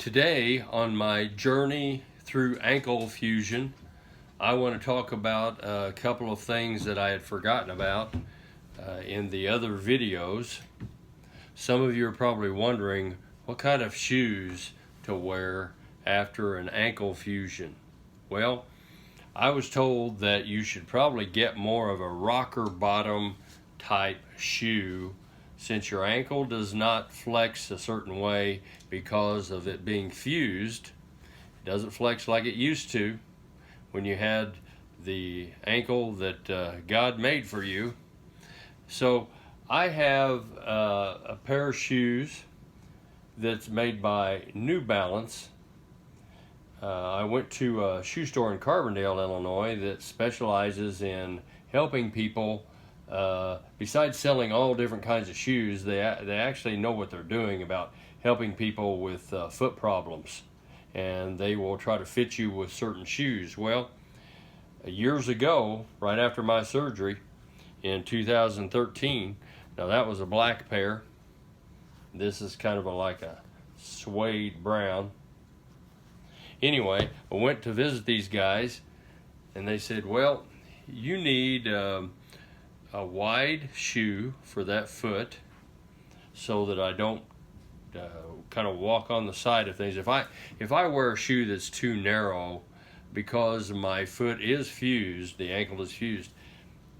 Today, on my journey through ankle fusion, I want to talk about a couple of things that I had forgotten about in the other videos. Some of you are probably wondering what kind of shoes to wear after an ankle fusion. Well, I was told that you should probably get more of a rocker bottom type shoe since your ankle does not flex a certain way because of it being fused. It doesn't flex like it used to when you had the ankle that God made for you. So I have a pair of shoes that's made by New Balance. I went to a shoe store in Carbondale, Illinois that specializes in helping people. Besides selling all different kinds of shoes, they actually know what they're doing about helping people with foot problems, and they will try to fit you with certain shoes. Well, years ago, right after my surgery in 2013, now that was a black pair. This is kind of like a suede brown. Anyway, I went to visit these guys, and they said, well, you need a wide shoe for that foot so that I don't kind of walk on the side of things. If I wear a shoe that's too narrow because my foot is fused, the ankle is fused,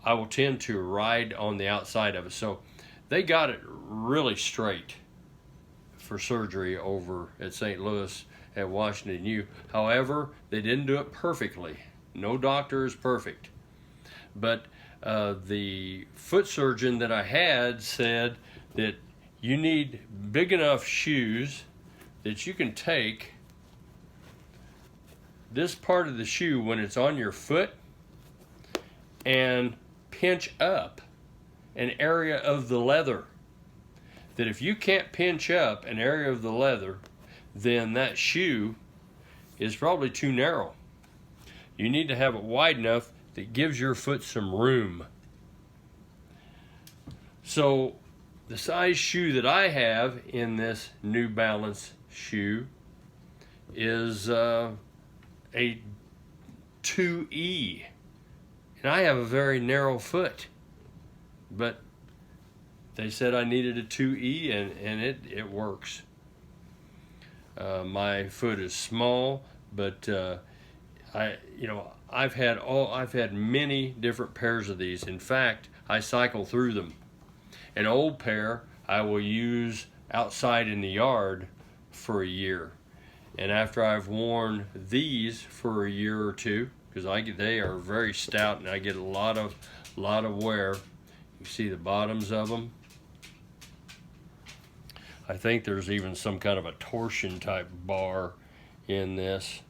I will tend to ride on the outside of it. So they got it really straight for surgery over at St. Louis at Washington U. However, they didn't do it perfectly. No doctor is perfect. But the foot surgeon that I had said that you need big enough shoes that you can take this part of the shoe when it's on your foot and pinch up an area of the leather. That if you can't pinch up an area of the leather, then that shoe is probably too narrow. You need to have it wide enough that gives your foot some room. So the size shoe that I have in this New Balance shoe is a 2E. And I have a very narrow foot. But they said I needed a 2E, and it works. My foot is small, but I've had many different pairs of these. In fact, I cycle through them. An old pair I will use outside in the yard for a year, and after I've worn these for a year or two, because they are very stout and I get a lot of wear. You see the bottoms of them. I think there's even some kind of a torsion type bar in this.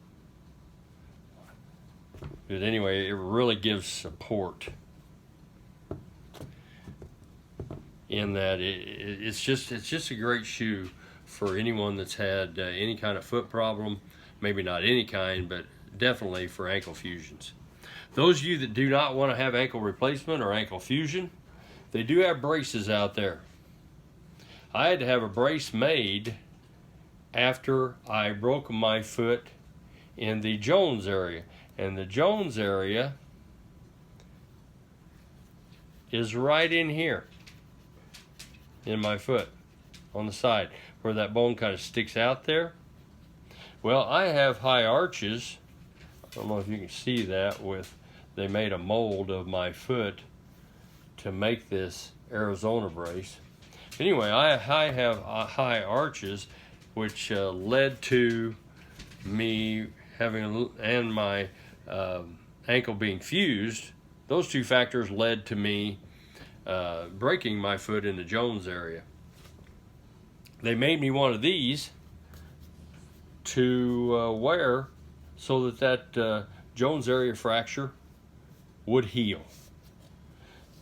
But anyway, it really gives support in that it's just a great shoe for anyone that's had any kind of foot problem. Maybe not any kind, but definitely for ankle fusions. Those of you that do not want to have ankle replacement or ankle fusion, they do have braces out there. I had to have a brace made after I broke my foot in the Jones area. And the Jones area is right in here in my foot on the side where that bone kind of sticks out there. Well, I have high arches. I don't know if you can see that. They made a mold of my foot to make this Arizona brace. Anyway, I have high arches, which led to me having, and my ankle being fused. Those two factors led to me breaking my foot in the Jones area. They made me one of these to wear so that Jones area fracture would heal.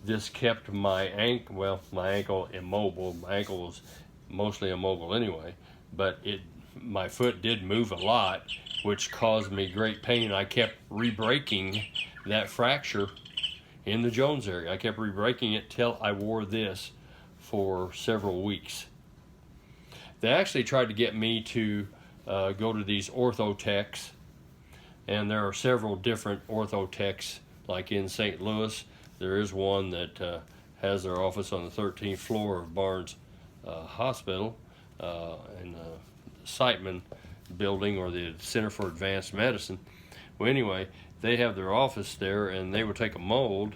This kept my ankle immobile. My ankle was mostly immobile anyway, but my foot did move a lot, which caused me great pain. I kept re-breaking that fracture in the Jones area. I kept re-breaking it till I wore this for several weeks. They actually tried to get me to go to these Orthotechs, and there are several different Orthotechs. Like in St. Louis, there is one that has their office on the 13th floor of Barnes Hospital in the Siteman building, or the Center for Advanced Medicine. Well, anyway, they have their office there, and they will take a mold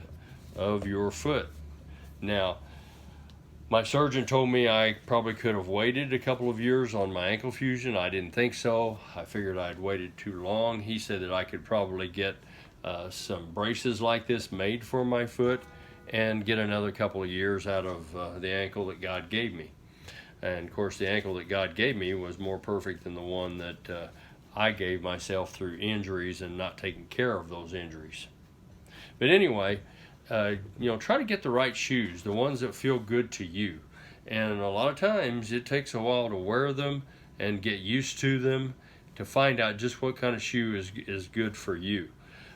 of your foot. Now, my surgeon told me I probably could have waited a couple of years on my ankle fusion. I didn't think so. I figured I'd waited too long. He said that I could probably get some braces like this made for my foot and get another couple of years out of the ankle that God gave me. And of course, the ankle that God gave me was more perfect than the one that I gave myself through injuries and not taking care of those injuries. But anyway, try to get the right shoes, the ones that feel good to you. And a lot of times it takes a while to wear them and get used to them to find out just what kind of shoe is good for you.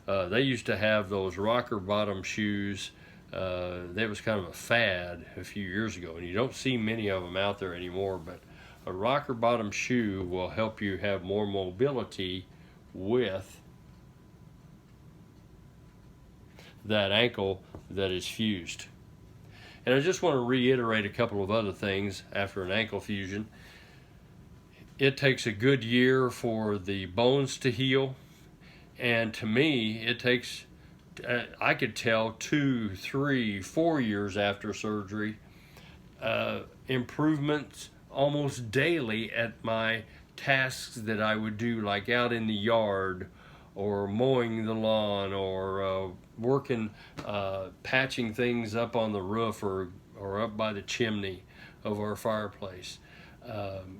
They used to have those rocker bottom shoes. That was kind of a fad a few years ago, and you don't see many of them out there anymore, but a rocker bottom shoe will help you have more mobility with that ankle that is fused. And I just want to reiterate a couple of other things after an ankle fusion. It takes a good year for the bones to heal, and to me it takes I could tell 2, 3, 4 years after surgery improvements almost daily at my tasks that I would do, like out in the yard or mowing the lawn or working, patching things up on the roof or up by the chimney of our fireplace,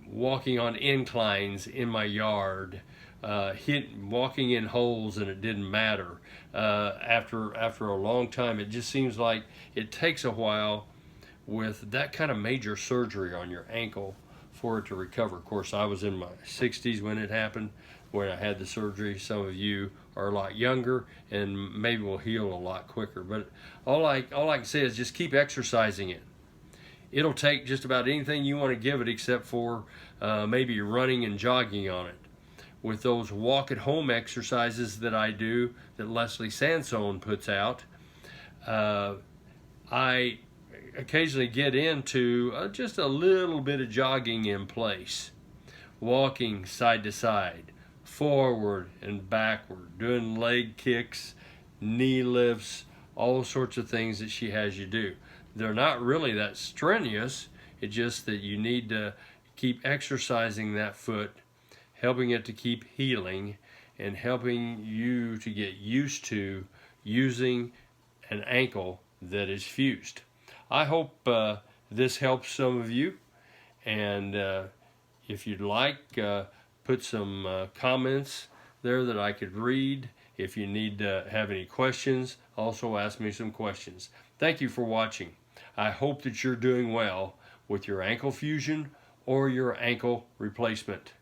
walking on inclines in my yard, walking in holes, and it didn't matter. After a long time, it just seems like it takes a while with that kind of major surgery on your ankle for it to recover. Of course, I was in my 60s when it happened, when I had the surgery. Some of you are a lot younger and maybe will heal a lot quicker. But all I can say is just keep exercising it. It'll take just about anything you want to give it, except for maybe running and jogging on it. With those walk at home exercises that I do, that Leslie Sansone puts out, I occasionally get into just a little bit of jogging in place, walking side to side, forward and backward, doing leg kicks, knee lifts, all sorts of things that she has you do. They're not really that strenuous. It's just that you need to keep exercising that foot, helping it to keep healing, and helping you to get used to using an ankle that is fused. I hope this helps some of you, and if you'd like, put some comments there that I could read. If you need to have any questions, also ask me some questions. Thank you for watching. I hope that you're doing well with your ankle fusion or your ankle replacement.